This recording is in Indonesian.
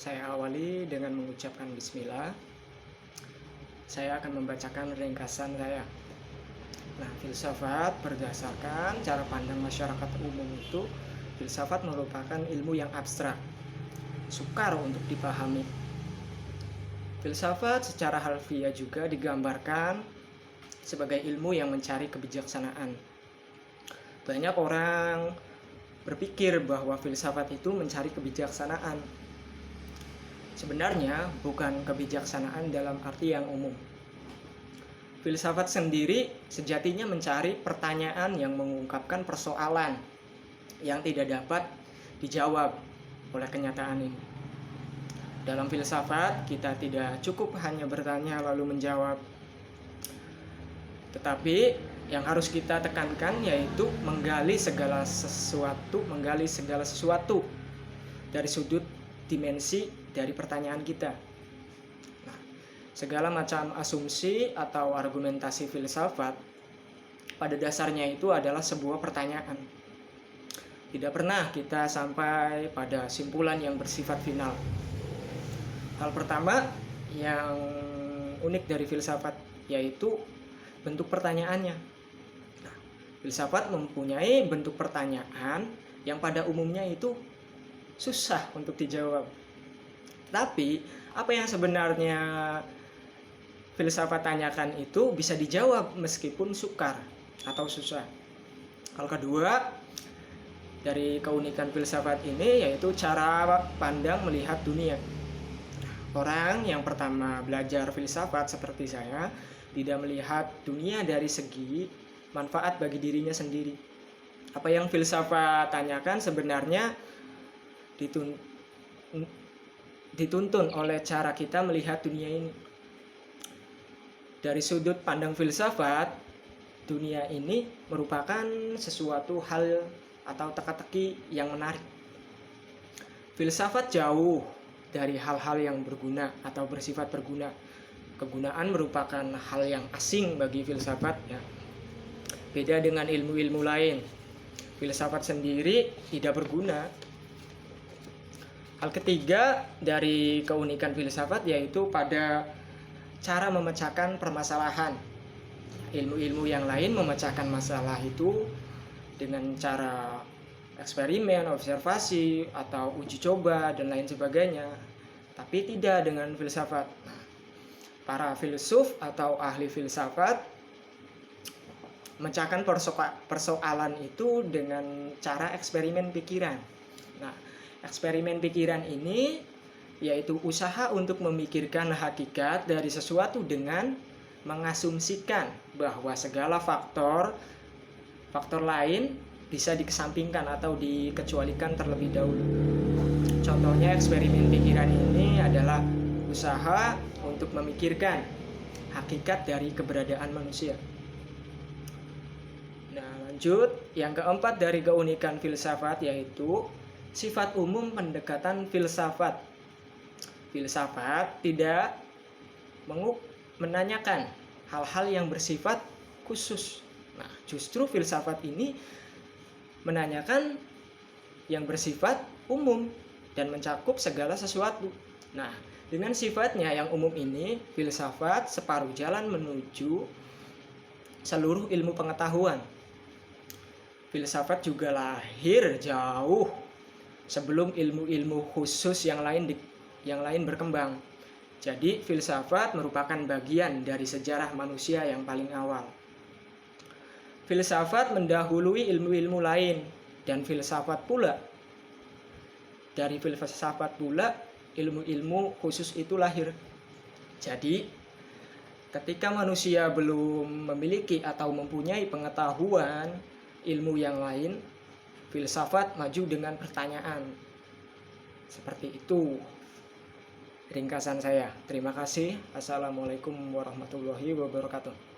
Saya awali dengan mengucapkan bismillah. Saya akan membacakan ringkasan saya. Nah, filsafat berdasarkan cara pandang masyarakat umum itu, filsafat merupakan ilmu yang abstrak, sukar untuk dipahami. Filsafat secara harfiah juga digambarkan sebagai ilmu yang mencari kebijaksanaan. Banyak orang berpikir bahwa filsafat itu mencari kebijaksanaan. Sebenarnya bukan kebijaksanaan dalam arti yang umum. Filsafat sendiri sejatinya mencari pertanyaan yang mengungkapkan persoalan yang tidak dapat dijawab oleh kenyataan ini. Dalam filsafat, kita tidak cukup hanya bertanya lalu menjawab. Tetapi yang harus kita tekankan yaitu menggali segala sesuatu dari sudut dimensi dari pertanyaan kita. Nah, segala macam asumsi atau argumentasi filsafat pada dasarnya itu adalah sebuah pertanyaan. Tidak pernah kita sampai pada simpulan yang bersifat final. Hal pertama yang unik dari filsafat yaitu bentuk pertanyaannya. Nah, filsafat mempunyai bentuk pertanyaan yang pada umumnya itu susah untuk dijawab. Tapi apa yang sebenarnya filsafat tanyakan itu bisa dijawab meskipun sukar atau susah. Hal kedua dari keunikan filsafat ini yaitu cara pandang melihat dunia. Orang yang pertama belajar filsafat seperti saya tidak melihat dunia dari segi manfaat bagi dirinya sendiri. Apa yang filsafat tanyakan sebenarnya dituntun oleh cara kita melihat dunia ini. Dari sudut pandang filsafat, dunia ini merupakan sesuatu hal atau teka-teki yang menarik. Filsafat jauh dari hal-hal yang berguna atau bersifat berguna. Kegunaan merupakan hal yang asing bagi filsafat ya. Beda dengan ilmu-ilmu lain. Filsafat sendiri tidak berguna. Hal ketiga dari keunikan filsafat yaitu pada cara memecahkan permasalahan. Ilmu-ilmu yang lain memecahkan masalah itu dengan cara eksperimen, observasi, atau uji coba, dan lain sebagainya. Tapi tidak dengan filsafat. Para filsuf atau ahli filsafat memecahkan persoalan itu dengan cara eksperimen pikiran. Nah, eksperimen pikiran ini yaitu usaha untuk memikirkan hakikat dari sesuatu dengan mengasumsikan bahwa segala faktor lain bisa dikesampingkan atau dikecualikan terlebih dahulu. Contohnya eksperimen pikiran ini adalah usaha untuk memikirkan hakikat dari keberadaan manusia. Nah, lanjut, yang keempat dari keunikan filsafat yaitu sifat umum pendekatan filsafat. Filsafat tidak menanyakan hal-hal yang bersifat khusus. Nah, justru filsafat ini menanyakan yang bersifat umum dan mencakup segala sesuatu. Nah, dengan sifatnya yang umum ini, filsafat separuh jalan menuju seluruh ilmu pengetahuan. Filsafat juga lahir jauh sebelum ilmu-ilmu khusus yang lain berkembang. Jadi, filsafat merupakan bagian dari sejarah manusia yang paling awal. Filsafat mendahului ilmu-ilmu lain dan dari filsafat pula ilmu-ilmu khusus itu lahir. Jadi, ketika manusia belum memiliki atau mempunyai pengetahuan ilmu yang lain, filsafat maju dengan pertanyaan. Seperti itu ringkasan saya. Terima kasih. Assalamualaikum warahmatullahi wabarakatuh.